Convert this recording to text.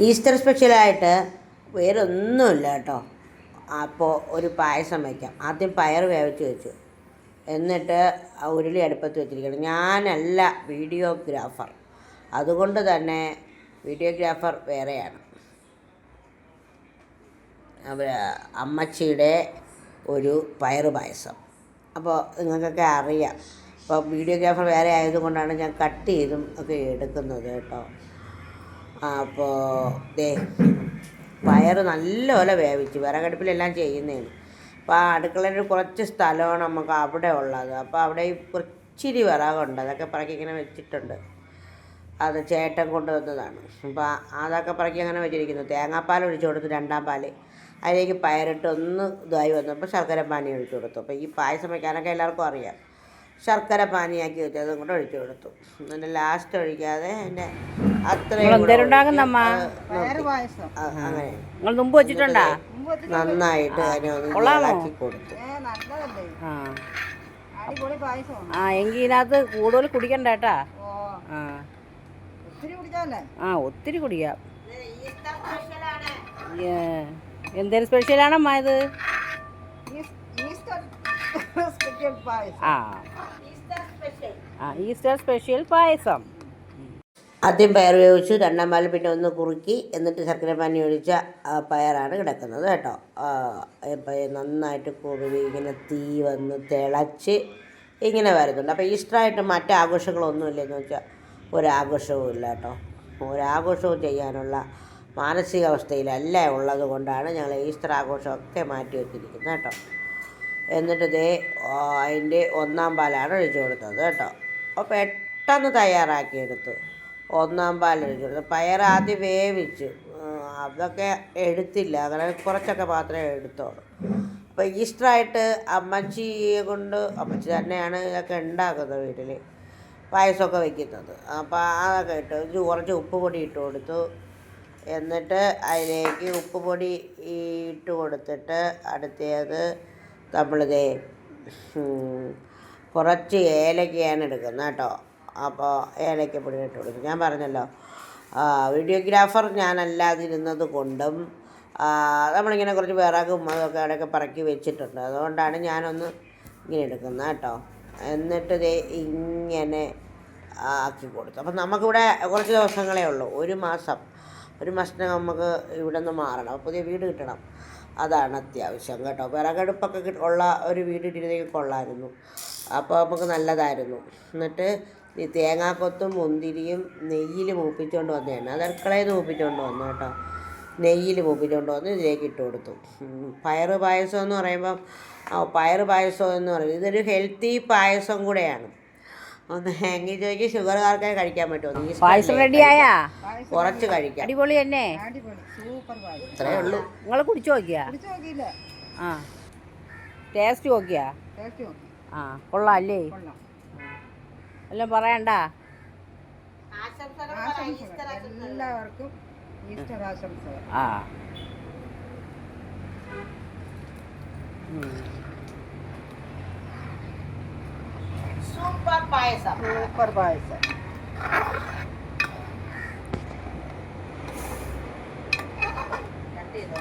Easter സ്പെഷ്യലായിട്ട് വേറെ ഒന്നുമില്ല കേട്ടോ. അപ്പോൾ ഒരു പായസം വയ്ക്കാം. ആദ്യം പയർ വേവിച്ച് വെച്ചു, എന്നിട്ട് ഉരുളി അടുപ്പത്ത് വെച്ചിരിക്കണം. ഞാനല്ല വീഡിയോഗ്രാഫർ, അതുകൊണ്ട് തന്നെ വീഡിയോഗ്രാഫർ വേറെയാണ്. അമ്മച്ചിയുടെ ഒരു പയറ് പായസം. അപ്പോൾ നിങ്ങൾക്കൊക്കെ അറിയാം. അപ്പോൾ വീഡിയോഗ്രാഫർ വേറെ ആയതുകൊണ്ടാണ് ഞാൻ കട്ട് ചെയ്തും ഒക്കെ എടുക്കുന്നത് കേട്ടോ. അപ്പോൾ ദേ പയർ നല്ലപോലെ വേവിച്ച് വിറകടുപ്പിലെല്ലാം ചെയ്യുന്നതാണ്. അപ്പോൾ ആ അടുക്കളയിൽ കുറച്ച് സ്ഥലമാണ് നമുക്ക് അവിടെ ഉള്ളത്. അപ്പോൾ അവിടെ കുറച്ചിരി വിറകുണ്ട്, അതൊക്കെ പറക്കി ഇങ്ങനെ വെച്ചിട്ടുണ്ട്. അത് ചേട്ടൻ കൊണ്ടുവന്നതാണ്. അപ്പോൾ അതൊക്കെ പറക്കി അങ്ങനെ വെച്ചിരിക്കുന്നു. തേങ്ങാപ്പാൽ ഒഴിച്ചു കൊടുത്തു, രണ്ടാം പാൽ. അതിലേക്ക് പയറിട്ട് ഒന്ന് ഇതായി വന്നപ്പോൾ ശർക്കര പാനി ഒഴിച്ചു കൊടുത്തു. അപ്പോൾ ഈ പായസം വയ്ക്കാനൊക്കെ എല്ലാവർക്കും അറിയാം. ശർക്കര പാനിയാക്കി വെച്ച് അതും കൂടെ ഒഴിച്ചു കൊടുത്തു. എന്നിട്ട് ലാസ്റ്റ് ഒഴിക്കാതെ അതിൻ്റെ അത്രയും അങ്ങനെ മുമ്പ് വെച്ചിട്ടുണ്ടാ നന്നായിട്ട് അതിനെ ഒന്ന് ഇളക്കി കൊടുത്തു. എങ്കിൽ ഇതിനകത്ത് കൂടുതൽ കുടിക്കണ്ട കേട്ടാ. ഒത്തിരി കുടിക്കാം. എന്തേലും സ്പെഷ്യലാണമ്മ ഇത്? ഈസ്റ്റർ സ്പെഷ്യൽ പായസം. ആദ്യം പയർ വേവിച്ചു, രണ്ടാം പാൽ പിന്നെ ഒന്ന് കുറുക്കി, എന്നിട്ട് ശർക്കര പാനി ഒഴിച്ച പയറാണ് കിടക്കുന്നത് കേട്ടോ. നന്നായിട്ട് കുറുകി ഇങ്ങനെ തീ വന്ന് തിളച്ച് ഇങ്ങനെ വരുന്നുണ്ട്. അപ്പോൾ ഈസ്റ്ററായിട്ട് മറ്റ് ആഘോഷങ്ങളൊന്നുമില്ലെന്ന് വെച്ചാൽ ഒരാഘോഷവും ഇല്ല കേട്ടോ. ഒരാഘോഷവും ചെയ്യാനുള്ള മാനസികാവസ്ഥയിലല്ല ഉള്ളത് കൊണ്ടാണ് ഞങ്ങൾ ഈസ്റ്റർ ആഘോഷമൊക്കെ മാറ്റി വെച്ചിരിക്കുന്നത് കേട്ടോ. എന്നിട്ട് ദേ അതിൻ്റെ ഒന്നാം പാലാണ് ഒഴിച്ചു കൊടുത്തത് കേട്ടോ. അപ്പോൾ പെട്ടെന്ന് തയ്യാറാക്കിയെടുത്തു. ഒന്നാം പാൽ ഒഴിച്ചു കൊടുത്തു. പയർ ആദ്യം വേവിച്ചു, അതൊക്കെ എടുത്തില്ല, അങ്ങനെ കുറച്ചൊക്കെ മാത്രമേ എടുത്തോളൂ. അപ്പോൾ ഈസ്റ്ററായിട്ട് അമ്മച്ചിയെ കൊണ്ട്, അമ്മച്ചി തന്നെയാണ് ഇതൊക്കെ ഉണ്ടാക്കുന്നത് വീട്ടിൽ, പായസമൊക്കെ വയ്ക്കുന്നത്. അപ്പോൾ അതൊക്കെ ഇട്ട് കുറച്ച് ഉപ്പ് പൊടി ഇട്ട് കൊടുത്തു. എന്നിട്ട് അതിലേക്ക് ഉപ്പ് പൊടി ഇട്ട് കൊടുത്തിട്ട് അടുത്തത് നമ്മളിതേ കുറച്ച് ഏലക്കയാണ് എടുക്കുന്നത് കേട്ടോ. അപ്പോൾ ഏലക്കപ്പൊടി ഇട്ട് കൊടുക്കും. ഞാൻ പറഞ്ഞല്ലോ വീഡിയോഗ്രാഫർ ഞാനല്ലാതിരുന്നത് കൊണ്ടും നമ്മളിങ്ങനെ കുറച്ച് വിറകും അതൊക്കെ അവിടെയൊക്കെ പറക്കി വെച്ചിട്ടുണ്ട്, അതുകൊണ്ടാണ് ഞാനൊന്ന് ഇങ്ങനെ എടുക്കുന്നത് കേട്ടോ. എന്നിട്ട് ഇതേ ഇങ്ങനെ ആക്കി കൊടുത്തു. അപ്പം നമുക്കിവിടെ കുറച്ച് ദിവസങ്ങളേ ഉള്ളൂ, ഒരു മാസത്തിന് നമുക്ക് ഇവിടെ നിന്ന് മാറണം, പുതിയ വീട് കിട്ടണം. അതാണ് അത്യാവശ്യം കേട്ടോ. വിറകടുപ്പൊക്കെ ഉള്ള ഒരു വീട് ഇട്ടിരുന്നെങ്കിൽ കൊള്ളാമായിരുന്നു, അപ്പോൾ നമുക്ക് നല്ലതായിരുന്നു. എന്നിട്ട് ഈ തേങ്ങാക്കൊത്തും മുന്തിരിയും നെയ്യിൽ മൂപ്പിച്ചുകൊണ്ട് വന്നതാണ്. അത് അടുക്കളയിൽ നിന്ന് മൂപ്പിച്ചുകൊണ്ട് വന്നു കേട്ടോ. നെയ്യിൽ മൂപ്പിച്ചുകൊണ്ട് വന്ന് ഇതിലേക്ക് ഇട്ട് കൊടുത്തു. പയറ് പായസം എന്ന് പറയുമ്പം പയറ് പായസം എന്ന് പറയുന്നത് ഇതൊരു ഹെൽത്തി പായസം കൂടെയാണ്. ഒന്ന് എങ്കിൽ ചോദിക്കും ഷുഗറുകാർക്കേ കഴിക്കാൻ പറ്റുമോ? പായസം റെഡിയായാ? കുറച്ച് കഴിക്കാം. അടിപൊളി തന്നെ, അത്രേ ഉള്ളൂ. നിങ്ങൾ കുടിച്ചു നോക്കിയാ? ടേസ്റ്റ് നോക്കിയാ? കൊള്ളാം അല്ലേ? എല്ലാം പറയണ്ട. എല്ലാവർക്കും ഈസ്റ്റർ ആശംസകൾ. സൂപ്പർ പായസം. കട്ട് ചെയ്തോ.